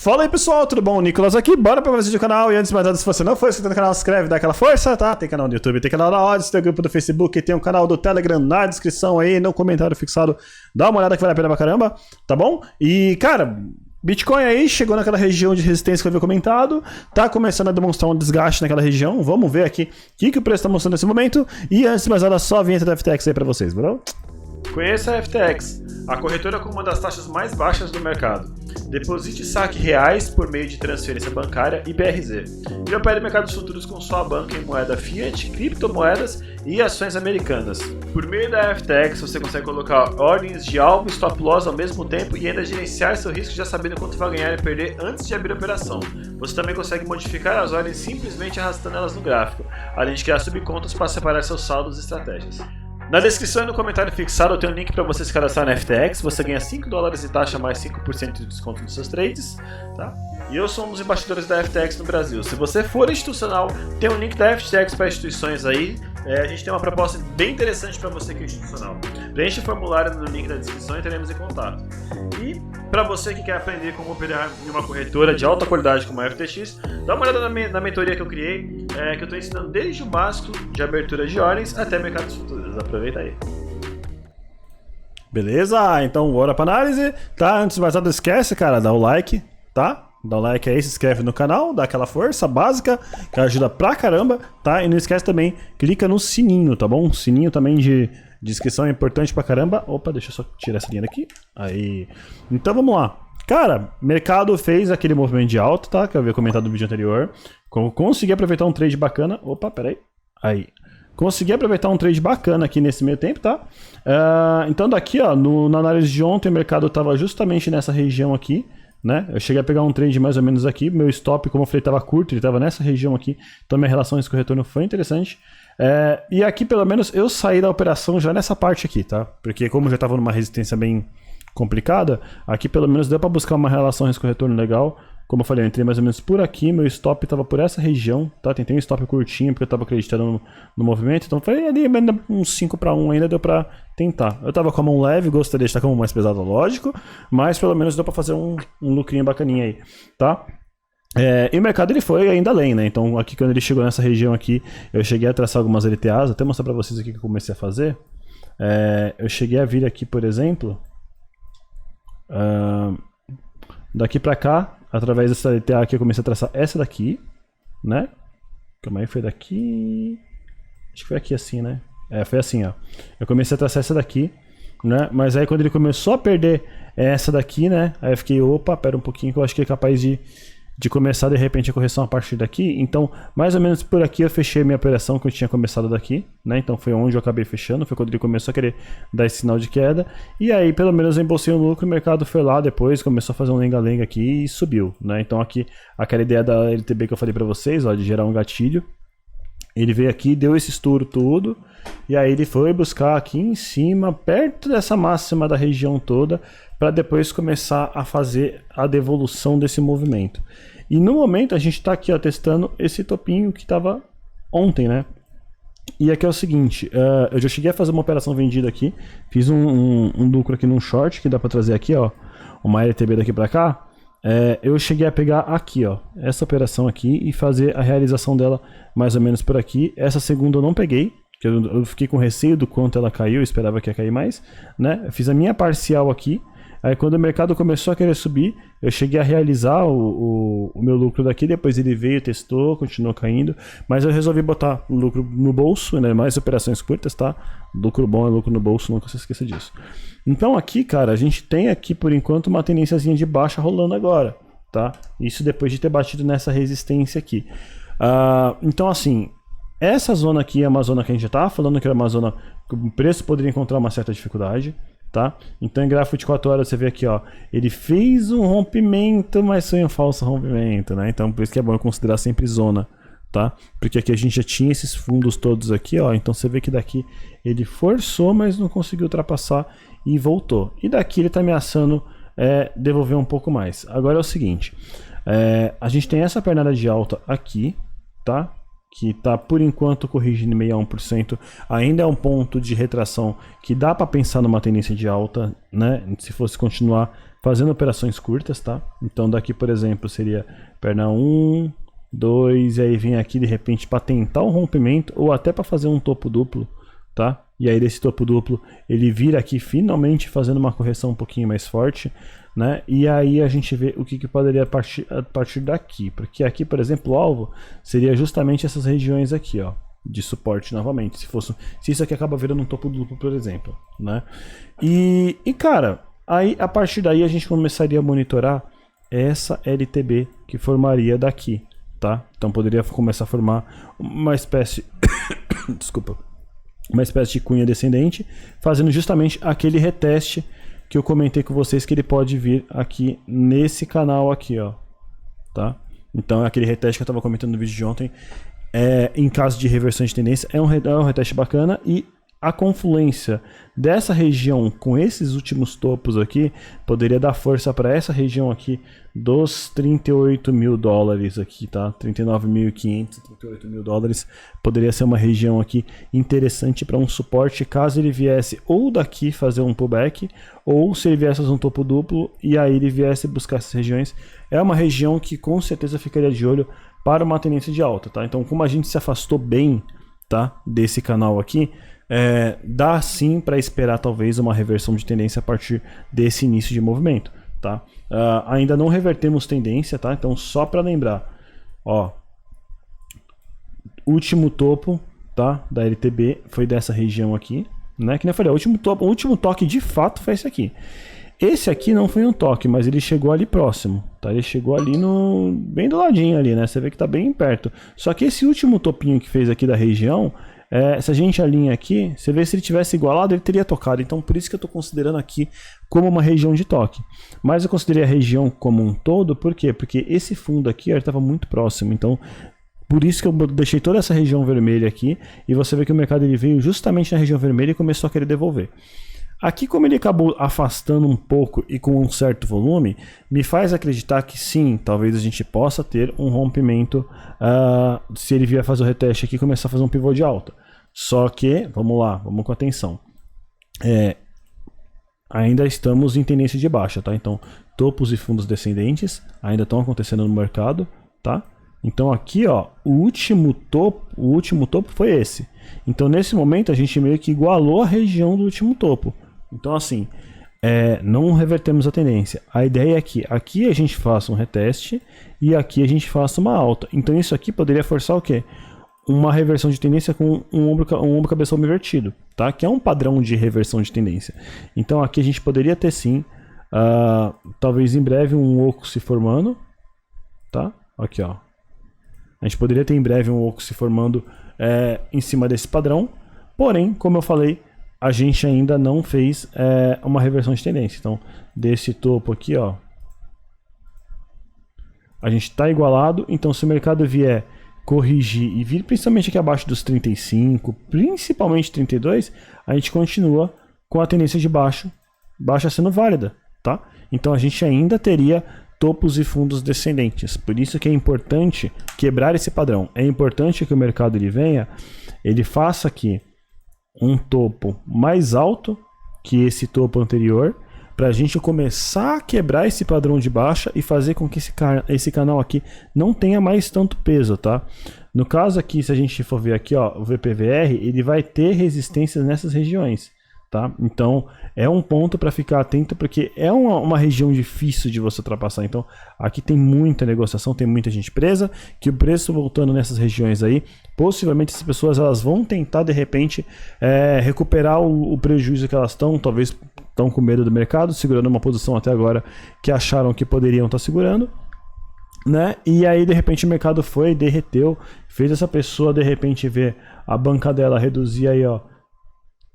Fala aí pessoal, tudo bom? Nicolas aqui, bora pra mais vídeo do canal. E antes de mais nada, se você não for inscrito no canal, se inscreve, dá aquela força, tá? Tem canal no YouTube, tem canal da Odds, tem o grupo do Facebook, tem um canal do Telegram na descrição aí, no comentário fixado. Dá uma olhada que vale a pena pra caramba, tá bom? E cara, Bitcoin aí chegou naquela região de resistência que eu havia comentado, tá começando a demonstrar um desgaste naquela região. Vamos ver aqui o que o preço tá mostrando nesse momento. E antes de mais nada, só a vinheta da FTX aí pra vocês, bro? Conheça a FTX, a corretora com uma das taxas mais baixas do mercado. Deposite e saque reais por meio de transferência bancária e BRZ. E opere mercados futuros com sua banca em moeda fiat, criptomoedas e ações americanas. Por meio da FTX, você consegue colocar ordens de alvo e stop loss ao mesmo tempo e ainda gerenciar seu risco já sabendo quanto vai ganhar e perder antes de abrir a operação. Você também consegue modificar as ordens simplesmente arrastando elas no gráfico, além de criar subcontas para separar seus saldos e estratégias. Na descrição e no comentário fixado eu tenho um link para você se cadastrar na FTX, você ganha $5 de taxa mais 5% de desconto nos seus trades, tá? E eu sou um dos embaixadores da FTX no Brasil. Se você for institucional, tem um link da FTX para instituições aí. A gente tem uma proposta bem interessante para você que é institucional. Preencha o formulário no link da descrição e teremos em contato. E para você que quer aprender como operar em uma corretora de alta qualidade como a FTX, dá uma olhada na mentoria que eu criei, que eu estou ensinando desde o básico de abertura de ordens até mercados futuros. Aproveita aí. Beleza? Então bora para análise, tá? Antes de mais nada, esquece, cara, dá o like, tá? Dá um like aí, se inscreve no canal, dá aquela força básica que ajuda pra caramba, tá? E não esquece também, clica no sininho, tá bom? O sininho também de inscrição é importante pra caramba. Opa, deixa eu só tirar essa linha daqui. Aí. Então vamos lá. Cara, mercado fez aquele movimento de alta, tá? Que eu havia comentado no vídeo anterior. Consegui aproveitar um trade bacana. Opa, peraí. Aí. Consegui aproveitar um trade bacana aqui nesse meio tempo, tá? Então daqui, ó, na análise de ontem, o mercado estava justamente nessa região aqui, né? Eu cheguei a pegar um trade mais ou menos aqui, meu stop, como eu falei, estava curto, ele estava nessa região aqui, então minha relação risco-retorno foi interessante. E aqui, pelo menos, eu saí da operação já nessa parte aqui, tá? Porque como já estava numa resistência bem complicada, aqui pelo menos deu para buscar uma relação risco-retorno legal. Como eu falei, eu entrei mais ou menos por aqui, meu stop estava por essa região, tá? Tentei um stop curtinho porque eu estava acreditando no movimento, então foi ali uns 5-1 ainda deu para tentar. Eu estava com a mão leve, gostaria de estar com a mão mais pesada, lógico, mas pelo menos deu para fazer um lucrinho bacaninha aí, tá? E o mercado ele foi ainda além, né? Então aqui quando ele chegou nessa região aqui, eu cheguei a traçar algumas LTAs, até mostrar para vocês aqui que eu comecei a fazer. Eu cheguei a vir aqui, por exemplo, daqui para cá, através dessa LTA aqui eu comecei a traçar essa daqui, né? Calma aí, foi daqui... Acho que foi aqui assim, né? Foi assim, ó. Eu comecei a traçar essa daqui, né? Mas aí quando ele começou a perder essa daqui, né? Aí eu fiquei, opa, pera um pouquinho que eu acho que é capaz de começar de repente a correção a partir daqui. Então, mais ou menos por aqui eu fechei minha operação que eu tinha começado daqui, né? Então foi onde eu acabei fechando, foi quando ele começou a querer dar esse sinal de queda. E aí, pelo menos eu embolsei um lucro, o mercado foi lá depois, começou a fazer um lenga-lenga aqui e subiu, né? Então aqui, aquela ideia da LTB que eu falei pra vocês, ó, de gerar um gatilho. Ele veio aqui, deu esse estouro tudo, e aí ele foi buscar aqui em cima, perto dessa máxima da região toda, para depois começar a fazer a devolução desse movimento. E no momento a gente está aqui, ó, testando esse topinho que estava ontem, né? E aqui é o seguinte, eu já cheguei a fazer uma operação vendida aqui, fiz um lucro aqui num short, que dá para trazer aqui, ó, uma LTB daqui para cá. Eu cheguei a pegar aqui, ó, essa operação aqui e fazer a realização dela mais ou menos por aqui. Essa segunda eu não peguei, porque eu fiquei com receio do quanto ela caiu, eu esperava que ia cair mais, né? Eu fiz a minha parcial aqui. Aí quando o mercado começou a querer subir, eu cheguei a realizar o meu lucro daqui, depois ele veio, testou, continuou caindo, mas eu resolvi botar o lucro no bolso, né? Mais operações curtas, tá? Lucro bom é lucro no bolso, nunca se esqueça disso. Então aqui, cara, a gente tem aqui por enquanto uma tendênciazinha de baixa rolando agora, tá? Isso depois de ter batido nessa resistência aqui. Então assim, essa zona aqui é uma zona que a gente já estava falando que era uma zona que o preço poderia encontrar uma certa dificuldade, tá? Então em gráfico de 4 horas você vê aqui, ó, ele fez um rompimento, mas foi um falso rompimento, né? Então por isso que é bom eu considerar sempre zona, tá? Porque aqui a gente já tinha esses fundos todos aqui, ó, então você vê que daqui ele forçou, mas não conseguiu ultrapassar e voltou. E daqui ele tá ameaçando devolver um pouco mais. Agora é o seguinte, a gente tem essa pernada de alta aqui, tá? Que está por enquanto corrigindo em 61%, ainda é um ponto de retração que dá para pensar numa tendência de alta, né? Se fosse continuar fazendo operações curtas, tá? Então daqui, por exemplo, seria perna 1, 2, e aí vem aqui de repente para tentar um rompimento ou até para fazer um topo duplo, tá? E aí desse topo duplo ele vira aqui finalmente fazendo uma correção um pouquinho mais forte, né? E aí a gente vê o que poderia a partir daqui, porque aqui, por exemplo, o alvo seria justamente essas regiões aqui, ó, de suporte novamente, se isso aqui acaba virando um topo duplo, por exemplo, né? E cara, aí a partir daí a gente começaria a monitorar essa LTB que formaria daqui, tá? Então poderia começar a formar uma espécie desculpa, uma espécie de cunha descendente, fazendo justamente aquele reteste que eu comentei com vocês que ele pode vir aqui nesse canal aqui, ó, tá? Então é aquele reteste que eu estava comentando no vídeo de ontem, em caso de reversão de tendência, é um reteste bacana, e a confluência dessa região com esses últimos topos aqui poderia dar força para essa região aqui dos 38 mil dólares aqui, tá? 39.500, 38 mil dólares poderia ser uma região aqui interessante para um suporte caso ele viesse ou daqui fazer um pullback, ou se ele viesse fazer um topo duplo e aí ele viesse buscar essas regiões. É uma região que com certeza ficaria de olho para uma tendência de alta, tá? Então, como a gente se afastou bem, tá, desse canal aqui, dá sim para esperar talvez uma reversão de tendência a partir desse início de movimento, tá? Ainda não revertemos tendência, tá? Então só para lembrar, ó, último topo, tá, da LTB foi dessa região aqui, né? Que nem eu falei, o último toque de fato foi esse aqui. Esse aqui não foi um toque, mas ele chegou ali próximo, tá? Ele chegou ali bem do ladinho ali, né? Você vê que tá bem perto. Só que esse último topinho que fez aqui da região, se a gente alinha aqui, você vê se ele tivesse igualado, ele teria tocado. Então por isso que eu estou considerando aqui como uma região de toque. Mas eu considerei a região como um todo, por quê? Porque esse fundo aqui estava muito próximo. Então por isso que eu deixei toda essa região vermelha aqui. E você vê que o mercado ele veio justamente na região vermelha e começou a querer devolver. Aqui, como ele acabou afastando um pouco e com um certo volume, me faz acreditar que sim, talvez a gente possa ter um rompimento se ele vier fazer o reteste aqui e começar a fazer um pivô de alta. Só que, vamos lá, vamos com atenção. Ainda estamos em tendência de baixa, tá? Então, topos e fundos descendentes ainda estão acontecendo no mercado, tá? Então aqui, ó, o último topo foi esse. Então nesse momento a gente meio que igualou a região do último topo. Então assim, não revertemos a tendência. A ideia é que aqui a gente faça um reteste e aqui a gente faça uma alta. Então isso aqui poderia forçar o quê? Uma reversão de tendência com um ombro cabeção invertido, tá? Que é um padrão de reversão de tendência. Então aqui a gente poderia ter sim, talvez em breve um oco se formando, tá? Aqui, ó. A gente poderia ter em breve um oco se formando em cima desse padrão. Porém, como eu falei, a gente ainda não fez uma reversão de tendência. Então, desse topo aqui, ó, a gente está igualado. Então, se o mercado vier corrigir e vir principalmente aqui abaixo dos 35, principalmente 32, a gente continua com a tendência de baixa sendo válida, tá? Então, a gente ainda teria topos e fundos descendentes. Por isso que é importante quebrar esse padrão. É importante que o mercado ele faça aqui um topo mais alto que esse topo anterior, para a gente começar a quebrar esse padrão de baixa e fazer com que esse canal aqui não tenha mais tanto peso, tá? No caso aqui, se a gente for ver aqui, ó, o VPVR, ele vai ter resistências nessas regiões, tá? Então é um ponto para ficar atento, porque é uma região difícil de você ultrapassar. Então aqui tem muita negociação, tem muita gente presa, que o preço voltando nessas regiões aí, possivelmente essas pessoas elas vão tentar de repente recuperar o prejuízo que elas estão, talvez estão com medo do mercado, segurando uma posição até agora que acharam que poderiam estar segurando, né? E aí de repente o mercado foi, derreteu, fez essa pessoa de repente ver a banca dela reduzir aí, ó,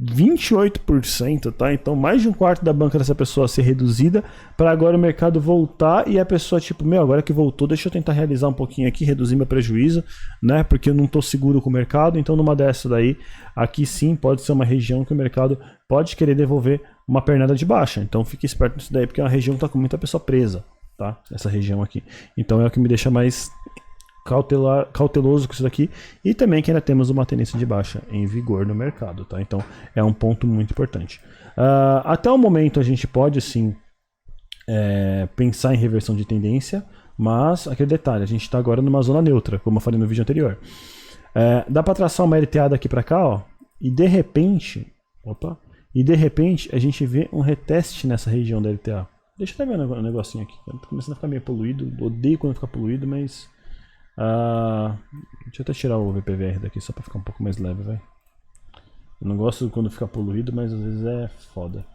28%, tá? Então mais de um quarto da banca dessa pessoa ser reduzida, para agora o mercado voltar e a pessoa tipo, agora que voltou, deixa eu tentar realizar um pouquinho aqui, reduzir meu prejuízo, né? Porque eu não tô seguro com o mercado. Então numa dessa daí, aqui sim pode ser uma região que o mercado pode querer devolver uma pernada de baixa. Então fique esperto nisso daí, porque é uma região que tá com muita pessoa presa, tá? Essa região aqui. Então é o que me deixa mais cauteloso com isso daqui, e também que ainda temos uma tendência de baixa em vigor no mercado, tá? Então é um ponto muito importante. Até o momento a gente pode sim pensar em reversão de tendência, mas aquele detalhe, a gente está agora numa zona neutra, como eu falei no vídeo anterior. Dá para traçar uma LTA daqui para cá, ó, e de repente, a gente vê um reteste nessa região da LTA. Deixa eu até ver um negocinho aqui, tá começando a ficar meio poluído, odeio quando fica poluído, mas deixa eu até tirar o VPVR daqui só para ficar um pouco mais leve, vai. Eu não gosto quando fica poluído, mas às vezes é foda.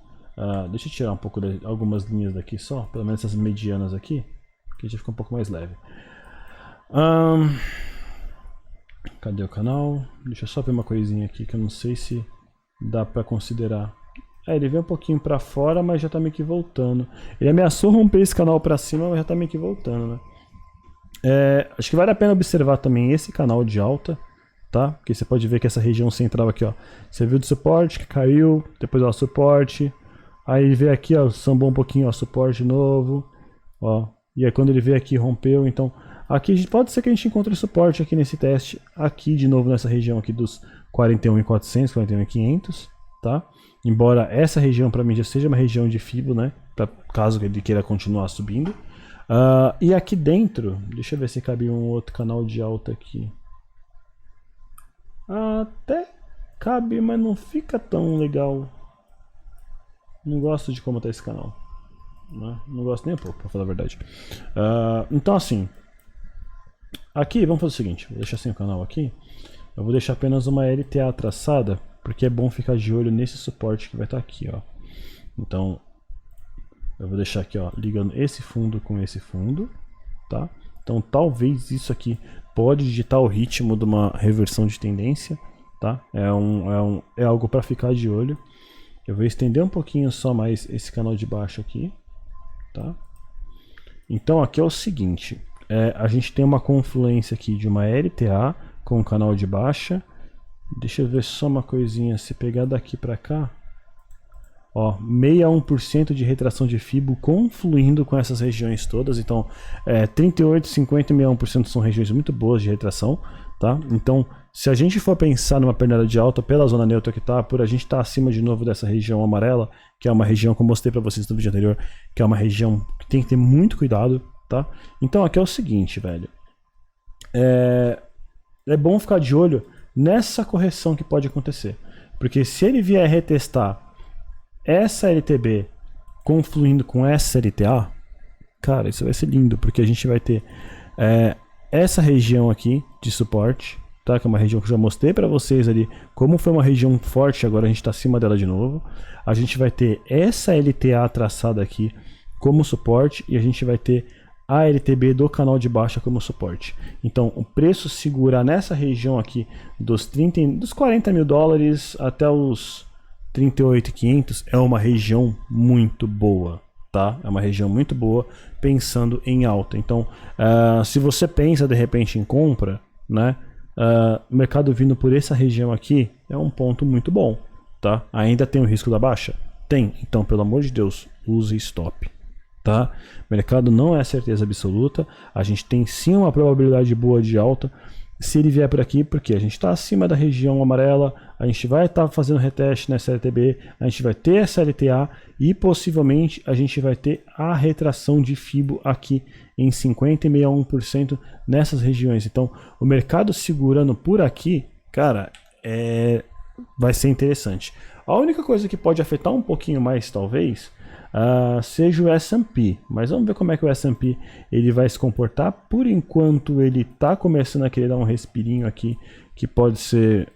Deixa eu tirar um pouco algumas linhas daqui só, pelo menos essas medianas aqui, que já fica um pouco mais leve. Cadê o canal? Deixa eu só ver uma coisinha aqui que eu não sei se dá pra considerar. Ele veio um pouquinho pra fora, mas já tá meio que voltando. Ele ameaçou romper esse canal pra cima, mas já tá meio que voltando, né? Acho que vale a pena observar também esse canal de alta, tá? Porque você pode ver que essa região central aqui, ó, você viu de suporte que caiu, depois ó, suporte. Aí ele veio aqui, ó, sambou um pouquinho, ó, suporte de novo, ó. E aí quando ele veio aqui, rompeu, então aqui pode ser que a gente encontre suporte aqui nesse teste, aqui de novo nessa região aqui dos 41.400, 41.500, tá? Embora essa região para mim já seja uma região de Fibo, né? Pra, caso ele queira continuar subindo. E aqui dentro, deixa eu ver se cabe um outro canal de alta aqui. Até cabe, mas não fica tão legal. Não gosto de como tá esse canal. Não gosto nem um pouco, pra falar a verdade. Então assim, aqui vamos fazer o seguinte, vou deixar sem o canal aqui. Eu vou deixar apenas uma LTA traçada, porque é bom ficar de olho nesse suporte que vai estar aqui, ó. Então, eu vou deixar aqui, ó, ligando esse fundo com esse fundo, tá? Então talvez isso aqui pode digitar o ritmo de uma reversão de tendência, tá? É algo para ficar de olho. Eu vou estender um pouquinho só mais esse canal de baixo aqui, tá? Então aqui é o seguinte, a gente tem uma confluência aqui de uma LTA com o canal de baixa. Deixa eu ver só uma coisinha, se pegar daqui para cá, ó, 61% de retração de Fibo confluindo com essas regiões todas. Então 38, 50 e 61% são regiões muito boas de retração, tá? Então se a gente for pensar numa pernada de alta pela zona neutra que tá, por a gente estar acima de novo dessa região amarela, que é uma região que eu mostrei para vocês no vídeo anterior, que é uma região que tem que ter muito cuidado, tá? Então aqui é o seguinte, velho, é bom ficar de olho nessa correção que pode acontecer, porque se ele vier retestar essa LTB confluindo com essa LTA, cara, isso vai ser lindo, porque a gente vai ter essa região aqui de suporte, tá? Que é uma região que eu já mostrei para vocês ali, como foi uma região forte, agora a gente está acima dela de novo. A gente vai ter essa LTA traçada aqui como suporte e a gente vai ter a LTB do canal de baixa como suporte. Então o preço segurar nessa região aqui dos 40 mil dólares até os 38.500 é uma região muito boa, tá? É uma região muito boa pensando em alta. Então se você pensa de repente em compra, né? O mercado vindo por essa região aqui é um ponto muito bom, tá? Ainda tem o risco da baixa? Tem. Então, pelo amor de Deus, use stop, tá? O mercado não é certeza absoluta. A gente tem sim uma probabilidade boa de alta se ele vier por aqui, porque a gente está acima da região amarela, a gente vai estar fazendo reteste nessa LTB, a gente vai ter essa LTA e possivelmente a gente vai ter a retração de Fibo aqui em 50 e 61% nessas regiões. Então o mercado segurando por aqui, cara, vai ser interessante. A única coisa que pode afetar um pouquinho mais talvez seja o S&P, mas vamos ver como é que o S&P ele vai se comportar. Por enquanto ele está começando a querer dar um respirinho aqui, que pode ser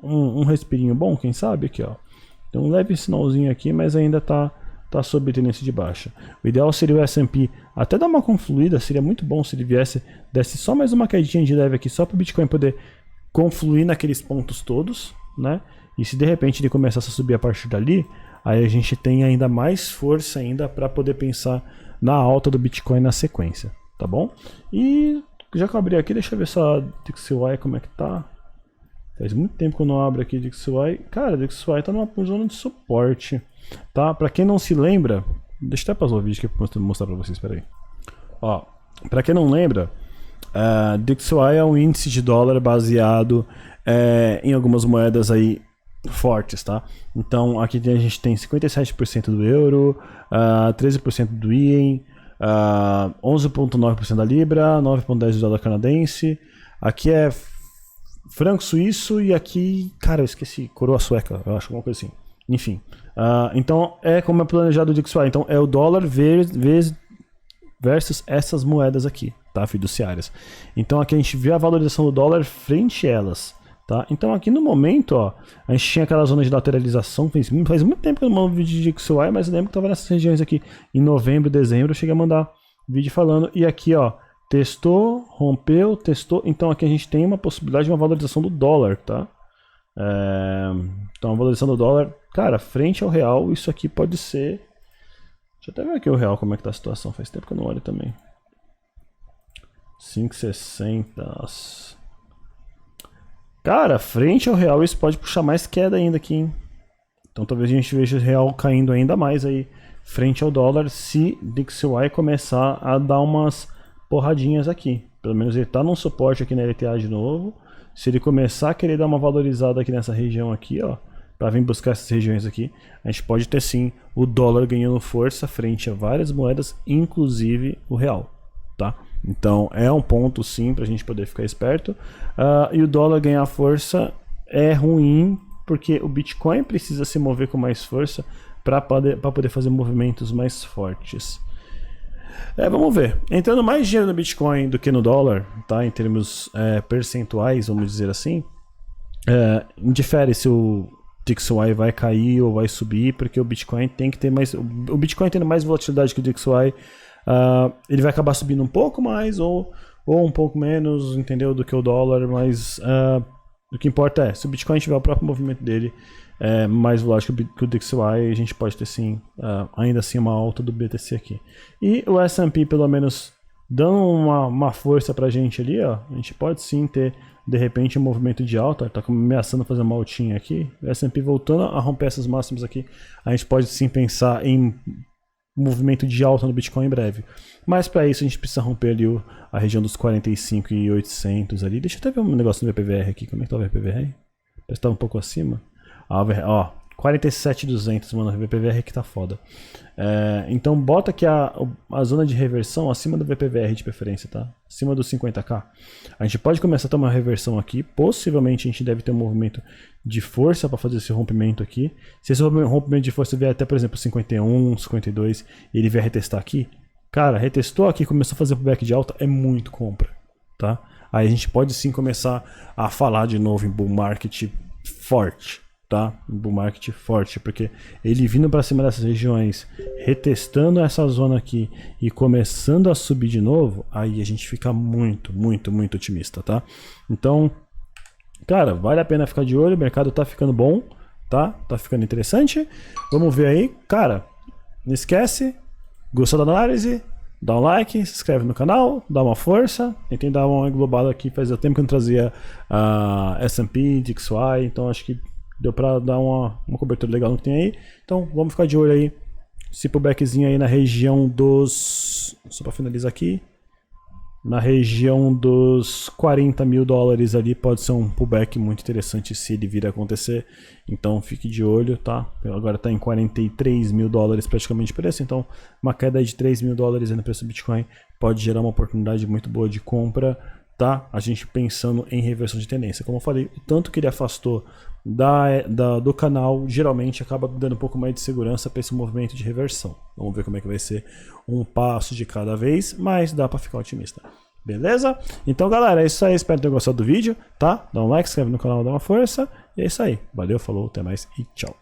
um respirinho bom, quem sabe aqui, ó. Tem um leve sinalzinho aqui, mas ainda tá sob tendência de baixa. O ideal seria o S&P até dar uma confluída, seria muito bom se ele desse só mais uma quedinha de leve aqui, só para o Bitcoin poder confluir naqueles pontos todos, né? E se de repente ele começasse a subir a partir dali, aí a gente tem ainda mais força ainda para poder pensar na alta do Bitcoin na sequência, tá bom? E já que eu abri aqui, deixa eu ver só a DXY como é que tá. Faz muito tempo que eu não abro aqui DXY. Cara, DXY tá numa zona de suporte, tá? Para quem não se lembra, deixa eu até pausar o vídeo aqui para mostrar para vocês, peraí. Ó, para quem não lembra, DXY é um índice de dólar baseado em algumas moedas aí fortes, tá? Então aqui a gente tem 57% do euro, 13% do ien, 11,9% da libra, 9,10% do dólar canadense. Aqui é franco suíço e aqui, cara, eu esqueci, coroa sueca, eu acho, alguma coisa assim. Enfim, então é como é planejado o DXY. Então é o dólar versus essas moedas aqui, tá? Fiduciárias. Então aqui a gente vê a valorização do dólar frente a elas. Tá? Então aqui no momento, ó, a gente tinha aquela zona de lateralização, faz muito tempo que eu não mando vídeo de DXY, mas eu lembro que estava nessas regiões aqui, em novembro, dezembro, eu cheguei a mandar vídeo falando, e aqui ó, testou, rompeu, testou, então aqui a gente tem uma possibilidade de uma valorização do dólar, tá? Então a valorização do dólar, cara, frente ao real, isso aqui pode ser, deixa eu até ver aqui o real, como é que tá a situação, faz tempo que eu não olho também. 5,60... Cara, frente ao real isso pode puxar mais queda ainda aqui, hein? Então talvez a gente veja o real caindo ainda mais aí frente ao dólar se DXY começar a dar umas porradinhas aqui. Pelo menos ele tá num suporte aqui na LTA de novo. Se ele começar a querer dar uma valorizada aqui nessa região aqui, ó, para vir buscar essas regiões aqui, a gente pode ter sim o dólar ganhando força frente a várias moedas, inclusive o real, tá? Então é um ponto sim para a gente poder ficar esperto. E o dólar ganhar força é ruim porque o Bitcoin precisa se mover com mais força para poder fazer movimentos mais fortes. Vamos ver. Entrando mais dinheiro no Bitcoin do que no dólar, tá? Em termos percentuais, vamos dizer assim, indifere se o DXY vai cair ou vai subir, porque o Bitcoin tem que ter mais. O Bitcoin tendo mais volatilidade que o DXY, ele vai acabar subindo um pouco mais ou um pouco menos, entendeu, do que o dólar, mas o que importa é, se o Bitcoin tiver o próprio movimento dele mais volátil que o DXY, a gente pode ter sim, ainda assim uma alta do BTC aqui. E o S&P pelo menos dando uma força pra gente ali, ó, a gente pode sim ter de repente um movimento de alta, tá ameaçando fazer uma altinha aqui, o S&P voltando a romper essas máximas aqui, a gente pode sim pensar em movimento de alta no Bitcoin em breve. Mas para isso a gente precisa romper ali a região dos 45.800 ali. Deixa eu até ver um negócio no VPVR aqui. Como é que tá o VPVR? Parece que tá um pouco acima. Ó, 47.200, mano, o VPVR que tá foda. Então bota aqui a zona de reversão acima do VPVR de preferência, tá? Acima dos 50k. A gente pode começar a tomar uma reversão aqui. Possivelmente a gente deve ter um movimento de força para fazer esse rompimento aqui. Se esse rompimento de força vier até, por exemplo, 51, 52, e ele vier retestar aqui, cara, retestou aqui, começou a fazer pullback de alta, é muito compra, tá? Aí a gente pode sim começar a falar de novo em bull market forte, tá? Bull market forte, porque ele vindo para cima dessas regiões, retestando essa zona aqui e começando a subir de novo, aí a gente fica muito, muito, muito otimista, tá? Então, cara, vale a pena ficar de olho, o mercado tá ficando bom, tá? Tá ficando interessante. Vamos ver aí, cara, não esquece, gostou da análise? Dá um like, se inscreve no canal, dá uma força. Tentei dar uma englobada aqui, fazia tempo que eu não trazia S&P, DXY, então acho que deu pra dar uma cobertura legal no que tem aí. Então vamos ficar de olho aí. Esse pullbackzinho aí na região dos... Só pra finalizar aqui. Na região dos 40 mil dólares ali pode ser um pullback muito interessante se ele vir a acontecer. Então fique de olho, tá? Agora está em 43 mil dólares praticamente o preço. Então uma queda de 3 mil dólares no preço do Bitcoin pode gerar uma oportunidade muito boa de compra, tá? A gente pensando em reversão de tendência. Como eu falei, o tanto que ele afastou do canal geralmente acaba dando um pouco mais de segurança para esse movimento de reversão. Vamos ver como é que vai ser um passo de cada vez, mas dá para ficar otimista. Beleza? Então galera, é isso aí, espero ter gostado do vídeo, tá? Dá um like, se inscreve no canal, dá uma força, e é isso aí. Valeu, falou, até mais e tchau.